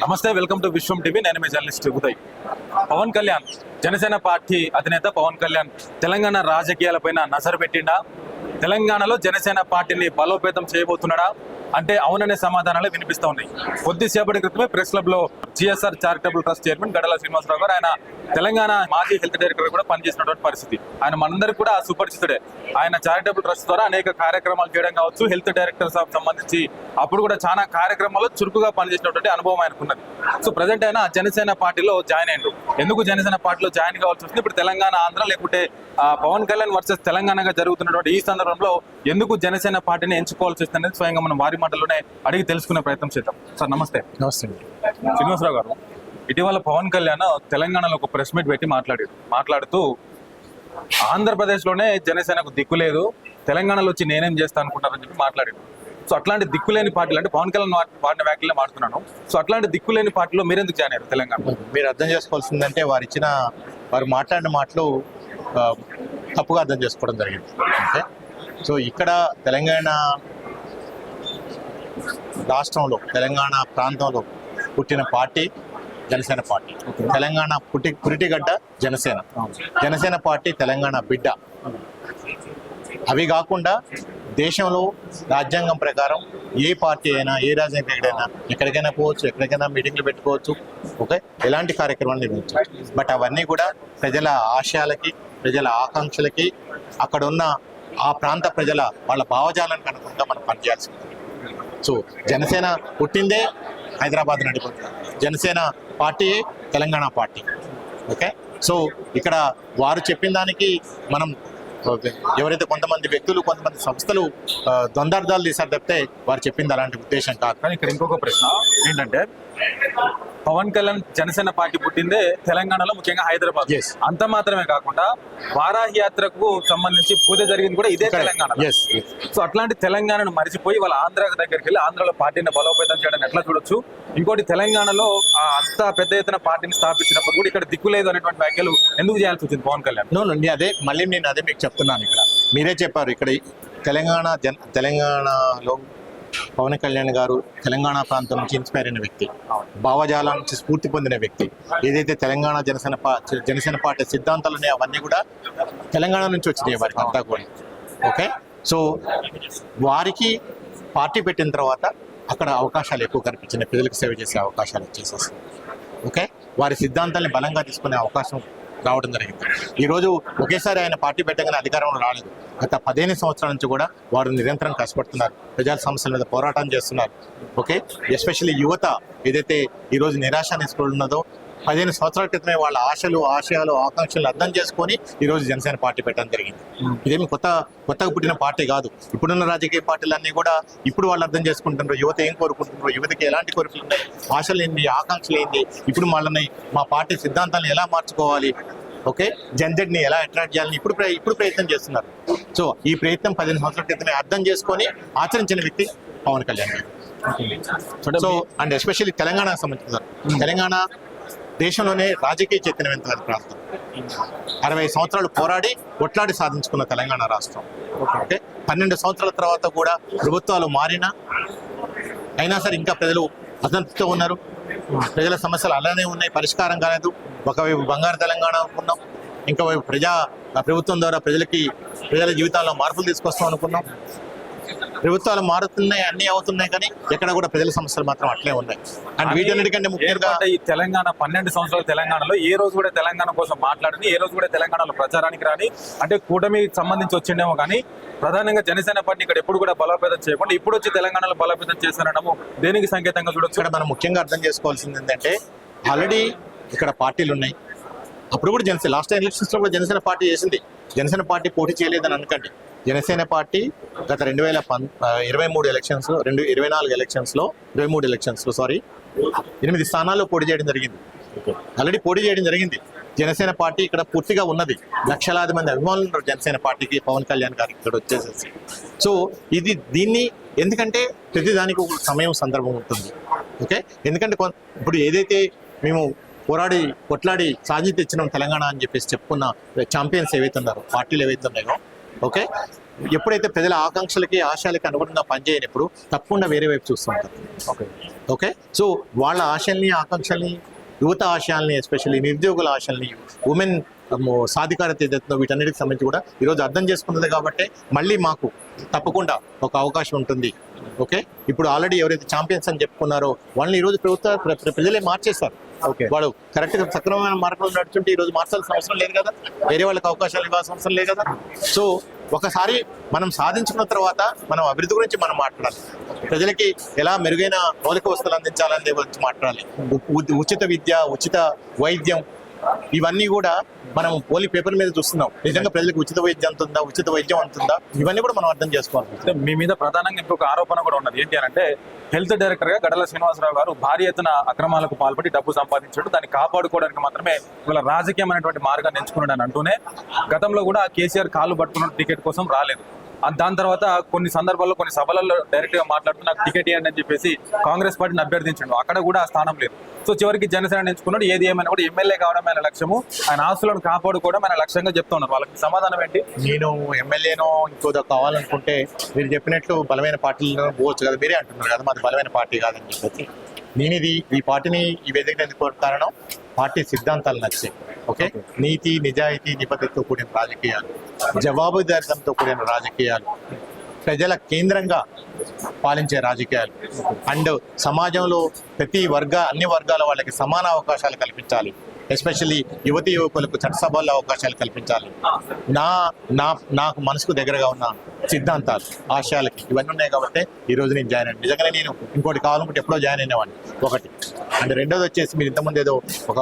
నమస్తే, welcome to Vishwam TV. నేను మీ journalist Uday. Pawan Kalyan, Janasena party అధినేత పవన్ కళ్యాణ్ తెలంగాణ రాజకీయాలపైన నజరు పెట్టిండా? తెలంగాణలో జనసేన పార్టీని బలోపేతం చేయబోతున్నాడా అంటే అవుననే సమాధానాలు వినిపిస్తూ ఉన్నాయి. కొద్దిసేపటి క్రితమే ప్రెస్ క్లబ్ లో జిఎస్ఆర్ చారిటబుల్ ట్రస్ట్ చైర్మన్ గడల శ్రీనివాసరావు గారు, ఆయన తెలంగాణ మాజీ హెల్త్ డైరెక్టర్ కూడా పనిచేసినటువంటి పరిస్థితి. ఆయన మనందరికీ కూడా సుపరిచితుడే. ఆయన చారిటబుల్ ట్రస్ట్ ద్వారా అనేక కార్యక్రమాలు చేయడం కావచ్చు, హెల్త్ డైరెక్టర్ సంబంధించి అప్పుడు కూడా చాలా కార్యక్రమాల్లో చురుకుగా పనిచేసినటువంటి అనుభవం ఆయనకున్నది. సో ప్రజెంట్ ఆయన జనసేన పార్టీలో జాయిన్ అయ్యారు. ఎందుకు జనసేన పార్టీలో జాయిన్ కావాల్సి వస్తుంది? ఇప్పుడు తెలంగాణ, ఆంధ్ర లేకుంటే పవన్ కళ్యాణ్ వర్సెస్ తెలంగాణగా జరుగుతున్నటువంటి ఈ సందర్భంలో ఎందుకు జనసేన పార్టీని ఎంచుకోవాల్సి వస్తుంది అనేది స్వయంగా మనం వారి మాటల్లోనే అడిగి తెలుసుకునే ప్రయత్నం చేద్దాం. సార్ నమస్తే. నమస్తే శ్రీనివాసరావు గారు, ఇటీవల పవన్ కళ్యాణ్ తెలంగాణలో ఒక ప్రెస్ మీట్ పెట్టి మాట్లాడుతూ ఆంధ్రప్రదేశ్లోనే జనసేనకు దిక్కు లేదు, తెలంగాణలో వచ్చి నేనేం చేస్తాను అనుకుంటారని చెప్పి మాట్లాడారు. సో అట్లాంటి దిక్కులేని పార్టీలు, అంటే పవన్ కళ్యాణ్ వాడిన వ్యాఖ్యలే మాట్లాడుతున్నాను. సో అట్లాంటి దిక్కులేని పార్టీలో మీరెందుకు జాయిన్ అయ్యారు తెలంగాణ? మీరు అర్థం చేసుకోవాల్సిందంటే వారు మాట్లాడిన మాటలు తప్పుగా అర్థం చేసుకోవడం జరిగింది. ఓకే, సో ఇక్కడ తెలంగాణ రాష్ట్రంలో, తెలంగాణ ప్రాంతంలో పుట్టిన పార్టీ జనసేన పార్టీ. తెలంగాణ పురిటిగడ్డ జనసేన పార్టీ తెలంగాణ బిడ్డ. అవి కాకుండా దేశంలో రాజ్యాంగం ప్రకారం ఏ పార్టీ అయినా, ఏ రాజకీయైనా ఎక్కడికైనా పోవచ్చు, ఎక్కడికైనా మీటింగ్లు పెట్టుకోవచ్చు, ఓకే, ఎలాంటి కార్యక్రమాలు నిర్వహించవచ్చు. బట్ అవన్నీ కూడా ప్రజల ఆశయాలకి, ప్రజల ఆకాంక్షలకి, అక్కడ ఉన్న ఆ ప్రాంత ప్రజల వాళ్ళ భావజాలానికి అనుకుంటా మనం పనిచేయాల్సి ఉంటుంది. సో జనసేన పుట్టిందే హైదరాబాద్ నడిపోతుంది. Janasena party Telangana party. Okay, so ఇక్కడ వారు చెప్పిన దానికి మనం ఎవరైతే కొంతమంది వ్యక్తులు, కొంతమంది సంస్థలు ద్వందార్థాలు తీసారు తప్పితే వారు చెప్పింది అలాంటి ఉద్దేశం కాదు. కానీ ఇక్కడ ఇంకొక ప్రశ్న ఏంటంటే, పవన్ కళ్యాణ్ జనసేన పార్టీ పుట్టిందే తెలంగాణలో, ముఖ్యంగా హైదరాబాద్. అంత మాత్రమే కాకుండా వారాహి యాత్రకు సంబంధించి పూజ జరిగింది కూడా ఇదే తెలంగాణ. సో అట్లాంటి తెలంగాణను మరిచిపోయి వాళ్ళ ఆంధ్ర దగ్గరికి వెళ్ళి ఆంధ్రలో పార్టీని బలోపేతం చేయడం ఎట్లా చూడొచ్చు? ఇంకోటి, తెలంగాణలో అంత పెద్ద ఎత్తున పార్టీని స్థాపించినప్పుడు కూడా ఇక్కడ దిక్కు లేదు అనేటువంటి వ్యాఖ్యలు ఎందుకు చేయాల్సి వచ్చింది పవన్ కళ్యాణ్? నేను అదే మీకు చెప్తున్నాను. ఇక్కడ మీరే చెప్పారు, ఇక్కడ తెలంగాణలో పవన్ కళ్యాణ్ గారు తెలంగాణ ప్రాంతం నుంచి ఇన్స్పైర్ అయిన వ్యక్తి, భావజాలం నుంచి స్ఫూర్తి పొందిన వ్యక్తి. ఏదైతే తెలంగాణ జనసేన పార్టీ సిద్ధాంతాలు ఉన్నాయో అవన్నీ కూడా తెలంగాణ నుంచి వచ్చినాయి వారికి అంతా కూడా. ఓకే, సో వారికి పార్టీ పెట్టిన తర్వాత అక్కడ అవకాశాలు ఎక్కువ కనిపించినాయి, ప్రజలకు సేవ చేసే అవకాశాలు వచ్చేసేసి. ఓకే, వారి సిద్ధాంతాన్ని బలంగా తీసుకునే అవకాశం రావడం జరిగింది. ఈరోజు ఒకేసారి ఆయన పార్టీ పెట్టగానే అధికారంలో రాలేదు. గత 15 సంవత్సరాల నుంచి కూడా వారు నిరంతరం కష్టపడుతున్నారు, ప్రజా సమస్యల మీద పోరాటం చేస్తున్నారు. ఓకే, ఎస్పెషల్లీ యువత ఏదైతే ఈరోజు నిరాశ నిస్పృహలు ఉన్నదో, 15 సంవత్సరాల క్రితమే వాళ్ళ ఆశయాలు, ఆకాంక్షలు అర్థం చేసుకొని ఈరోజు జనసేన పార్టీ పెట్టడం జరిగింది. ఇదేమి కొత్తగా పుట్టిన పార్టీ కాదు. ఇప్పుడున్న రాజకీయ పార్టీలన్నీ కూడా ఇప్పుడు వాళ్ళు అర్థం చేసుకుంటున్నారు, యువత ఏం కోరుకుంటున్నారు, యువతకి ఎలాంటి కోరికలు ఉన్నాయి, ఆశలు ఏంటి, ఆకాంక్షలు ఏంటి, ఇప్పుడు వాళ్ళని మా పార్టీ సిద్ధాంతాలను ఎలా మార్చుకోవాలి, ఓకే, జన్జెడ్ని ఎలా అట్రాక్ట్ చేయాలని ఇప్పుడు ప్రయత్నం చేస్తున్నారు. సో ఈ ప్రయత్నం 15 సంవత్సరాల క్రితమే అర్థం చేసుకొని ఆచరించిన వ్యక్తి పవన్ కళ్యాణ్ గారు. సో అండ్ ఎస్పెషల్లీ తెలంగాణకు సంబంధించిన తెలంగాణ దేశంలోనే రాజకీయ చైతన్యవంతమైన ప్రాంతం. 60 సంవత్సరాలు పోరాడి కొట్లాడి సాధించుకున్న తెలంగాణ రాష్ట్రం. ఓకే, 12 సంవత్సరాల తర్వాత కూడా ప్రభుత్వాలు మారినా అయినా సరే ఇంకా ప్రజలు అసంతృప్తితో ఉన్నారు. ప్రజల సమస్యలు అలానే ఉన్నాయి, పరిష్కారం కాలేదు. ఒకవైపు బంగారు తెలంగాణ అనుకున్నాం, ఇంకోవైపు ప్రభుత్వం ద్వారా ప్రజల జీవితాల్లో మార్పులు తీసుకొస్తాం అనుకున్నాం. ప్రభుత్వాలు మారుతున్నాయి, అన్ని అవుతున్నాయి, కానీ ఎక్కడ కూడా ప్రజల సమస్యలు మాత్రం అట్లే ఉన్నాయి. అండ్ వీటన్నిటికంటే ముఖ్యంగా ఈ తెలంగాణ 12 సంవత్సరాల తెలంగాణలో ఏ రోజు కూడా తెలంగాణ కోసం మాట్లాడని, ఏ రోజు కూడా తెలంగాణలో ప్రచారానికి రాని, అంటే కూటమికి సంబంధించి వచ్చిండేమో కానీ ప్రధానంగా జనసేన పార్టీ ఇక్కడ ఎప్పుడు కూడా బలోపేతం చేయకుండా ఇప్పుడు వచ్చి తెలంగాణలో బలోపేతం చేశారనము దేనికి సంకేతంగా చూడొచ్చు? ఇక్కడ మనం ముఖ్యంగా అర్థం చేసుకోవాల్సింది ఏంటంటే, ఆల్రెడీ ఇక్కడ పార్టీలు ఉన్నాయి. అప్పుడు కూడా లాస్ట్ ఎలక్షన్స్ లో కూడా జనసేన పార్టీ చేసింది. జనసేన పార్టీ పోటీ చేయలేదని అనకండి. జనసేన పార్టీ గత 2023 ఎలక్షన్స్, 2024 ఎలక్షన్స్లో 8 స్థానాల్లో పోటీ చేయడం జరిగింది. ఆల్రెడీ పోటీ చేయడం జరిగింది. జనసేన పార్టీ ఇక్కడ పూర్తిగా ఉన్నది. లక్షలాది మంది అభిమానులు ఉన్నారు జనసేన పార్టీకి, పవన్ కళ్యాణ్ గారికి ఇక్కడ వచ్చేసేసి. సో దీన్ని ఎందుకంటే ప్రతిదానికి ఒక సమయం, సందర్భం ఉంటుంది. ఓకే, ఎందుకంటే ఇప్పుడు ఏదైతే మేము కొట్లాడి సాధించి తెచ్చినాం తెలంగాణ అని చెప్పేసి చెప్పుకున్న ఛాంపియన్స్ ఏవైతే ఉన్నారో, పార్టీలు ఏవైతే ఉన్నాయో, ఓకే, ఎప్పుడైతే ప్రజల ఆకాంక్షలకి, ఆశయాలకి అనుగుణంగా పనిచేయనప్పుడు తప్పకుండా వేరే వైపు చూస్తుంటారు. ఓకే, ఓకే, సో వాళ్ళ ఆశల్ని ఆకాంక్షల్ని, యువత ఆశయాల్ని, ఎస్పెషల్లీ నిరుద్యోగుల ఆశల్ని, ఉమెన్ సాధికారత ఏదైతుందో వీటన్నిటికి సంబంధించి కూడా ఈరోజు అర్థం చేసుకున్నది కాబట్టి మళ్ళీ మాకు తప్పకుండా ఒక అవకాశం ఉంటుంది. ఓకే, ఇప్పుడు ఆల్రెడీ ఎవరైతే ఛాంపియన్స్ అని చెప్పుకున్నారో వాళ్ళని ఈరోజు ప్రజలే మార్చేస్తారు. ఓకే, వాడు కరెక్ట్గా సక్రమమైన మార్గంలో నడుచుంటే ఈరోజు మార్చాల్సిన అవసరం లేదు కదా, వేరే వాళ్ళకి అవకాశాలు ఇవ్వాల్సిన అవసరం లేదు కదా. సో ఒకసారి మనం సాధించుకున్న తర్వాత మనం అభివృద్ధి గురించి మనం మాట్లాడాలి, ప్రజలకి ఎలా మెరుగైన మౌలిక వస్తువులు అందించాలనే గురించి మాట్లాడాలి. ఉచిత విద్య, ఉచిత వైద్యం, ఇవన్నీ కూడా మనం ఓన్లీ పేపర్ మీద చూస్తున్నాం. నిజంగా ప్రజలకు ఉచిత వైద్యం అంతుందా, ఉచిత వైద్యం అంతుందా, ఇవన్నీ కూడా మనం అర్థం చేసుకోవాలి. అంటే మీ మీద ప్రధానంగా ఇంకొక ఆరోపణ కూడా ఉన్నది. ఏంటి అంటే హెల్త్ డైరెక్టర్ గా గడల శ్రీనివాసరావు గారు భారీ ఎత్తున అక్రమాలకు పాల్పడి డబ్బు సంపాదించాడు, దాన్ని కాపాడుకోవడానికి మాత్రమే ఇవాళ రాజకీయమైనటువంటి మార్గాన్ని ఎంచుకున్నాడు అని అంటూనే గతంలో కూడా కేసీఆర్ కాళ్ళు పట్టుకున్న టికెట్ కోసం రాలేదు. దాని తర్వాత కొన్ని సందర్భాల్లో కొన్ని సభలలో డైరెక్ట్ గా మాట్లాడుతూ నాకు టికెట్ ఇవ్వండి అని చెప్పేసి కాంగ్రెస్ పార్టీని అభ్యర్థించాడు, అక్కడ కూడా ఆ స్థానం లేదు. సో చివరికి జనసేన ఎంచుకున్నాడు. ఏది ఏమైనా కూడా ఎమ్మెల్యే కావడం ఆయన లక్ష్యము, ఆయన ఆస్తులను కాపాడుకోవడం ఆయన లక్ష్యంగా చెప్తా ఉన్నారు. వాళ్ళకి సమాధానం ఏంటి? నేను ఎమ్మెల్యేనో ఇంకోదో కావాలనుకుంటే మీరు చెప్పినట్లు బలమైన పార్టీలో పోవచ్చు కదా, మీరే అంటున్నారు కదా మాది బలమైన పార్టీ కాదని చెప్పేసి. నేను ఈ పార్టీని ఈ వేదిక ఎందుకు కారణం, పార్టీ సిద్ధాంతాలు నచ్చాయి. ఓకే, నీతి, నిజాయితీ, నిబద్ధతతో కూడిన రాజకీయాలు, జవాబుదారితనంతో కూడిన రాజకీయాలు, ప్రజల కేంద్రంగా పాలించే రాజకీయాలు, అండ్ సమాజంలో అన్ని వర్గాల వాళ్ళకి సమాన అవకాశాలు కల్పించాలి. ఎస్పెషల్లీ యువతీ యువకులకు చట్టసభల్లో అవకాశాలు కల్పించాలి. నాకు మనసుకు దగ్గరగా ఉన్న సిద్ధాంతాలు, ఆశయాలకి ఇవన్నీ ఉన్నాయి కాబట్టి ఈరోజు నేను జాయిన్ అయ్యాను. నిజంగానే నేను ఇంకోటి కావాలనుకుంటే ఎప్పుడో జాయిన్ అయినవాడిని ఒకటి. అండ్ రెండోది వచ్చేసి మీరు ఇంతకుముందు ఏదో ఒక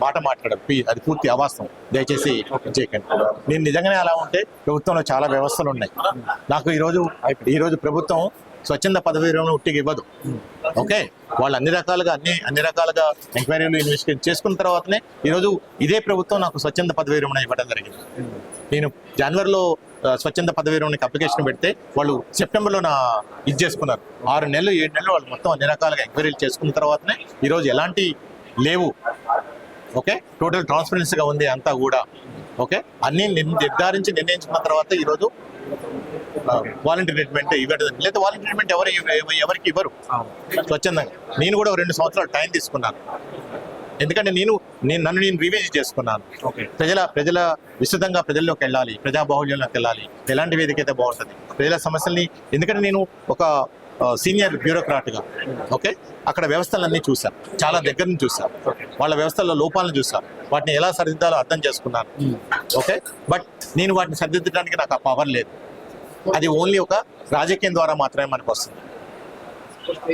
మాట మాట్లాడారు, అది పూర్తి అవాస్తవం, దయచేసి చేయకండి. నేను నిజంగానే అలా ఉంటే ప్రభుత్వంలో చాలా వ్యవస్థలు ఉన్నాయి. నాకు ఈరోజు ప్రభుత్వం స్వచ్ఛంద పదవి విరమణ ఉట్టిగా ఇవ్వదు. ఓకే, వాళ్ళు అన్ని రకాలుగా ఎంక్వైరీలు ఇన్వెస్టిగేట్ చేసుకున్న తర్వాతనే ఈరోజు ఇదే ప్రభుత్వం నాకు స్వచ్ఛంద పదవి విరమణ ఇవ్వడం జరిగింది. నేను జనవరిలో స్వచ్ఛంద పదవి విరమణకి అప్లికేషన్ పెడితే వాళ్ళు సెప్టెంబర్లో ఇది చేసుకున్నారు. 6 నెలలు 7 నెలలు వాళ్ళు మొత్తం అన్ని రకాలుగా ఎంక్వైరీలు చేసుకున్న తర్వాతనే ఈరోజు ఎలాంటి లేవు. ఓకే, టోటల్ ట్రాన్స్పరెన్సీగా ఉంది అంతా కూడా. ఓకే, అన్ని నిర్ణయించుకున్న తర్వాత ఈరోజు వాలంటీర్ ట్రీట్మెంట్ ఇవ్వడం, లేదా వాలంటీర్ ట్రీట్మెంట్ ఎవరికి ఇవ్వరు స్వచ్ఛందంగా. నేను కూడా 2 సంవత్సరాలు టైం తీసుకున్నాను, ఎందుకంటే నన్ను రివైజ్ చేసుకున్నాను. ప్రజల విస్తృతంగా ప్రజల్లోకి వెళ్ళాలి, ప్రజాబాహుళ్యంలోకి వెళ్ళాలి, ఎలాంటి వేదిక అయితే బాగుంటుంది, ప్రజల సమస్యల్ని. ఎందుకంటే నేను ఒక సీనియర్ బ్యూరోక్రాట్గా ఓకే అక్కడ వ్యవస్థలన్నీ చూశాను, చాలా దగ్గర నుంచి చూశాను, వాళ్ళ వ్యవస్థల్లో లోపాలను చూశాను, వాటిని ఎలా సరిదిద్దాలో అర్థం చేసుకున్నాను. ఓకే, బట్ నేను వాటిని సరిదిద్దడానికి నాకు ఆ పవర్ లేదు. అది ఓన్లీ ఒక రాజకీయం ద్వారా మాత్రమే మనకు వస్తుంది.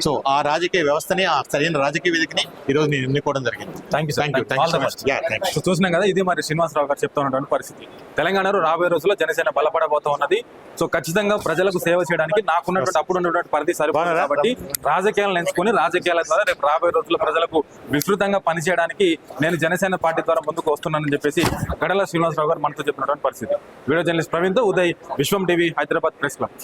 సో ఆ రాజకీయ వ్యవస్థని, ఆ సరైన రాజకీయ వేదికని ఈరోజు నేను ఎన్నుకోవడం జరిగింది. Thank you so much. So చూసినాం కదా, ఇది మరి శ్రీనివాసరావు గారు చెప్తా ఉన్నటువంటి పరిస్థితి. తెలంగాణలో రాబోయే రోజుల్లో జనసేన బలపడబోతా ఉన్నది. సో ఖచ్చితంగా ప్రజలకు సేవ చేయడానికి నాకున్నటువంటి అప్పుడు ఉన్నటువంటి పరిధి సరిపోతుంది కాబట్టి రాజకీయాలను ఎంచుకొని రాజకీయాల ద్వారా రేపు రాబోయే రోజుల్లో ప్రజలకు విస్తృతంగా పనిచేయడానికి నేను జనసేన పార్టీ ద్వారా ముందుకు వస్తున్నానని చెప్పేసి గడల శ్రీనివాసరావు గారు మనతో చెప్పినటువంటి పరిస్థితి. వీడియో జర్నలిస్ట్ ప్రవీణ్తో ఉదయ్, విశ్వం టీవీ, హైదరాబాద్ ప్రెస్ క్లబ్.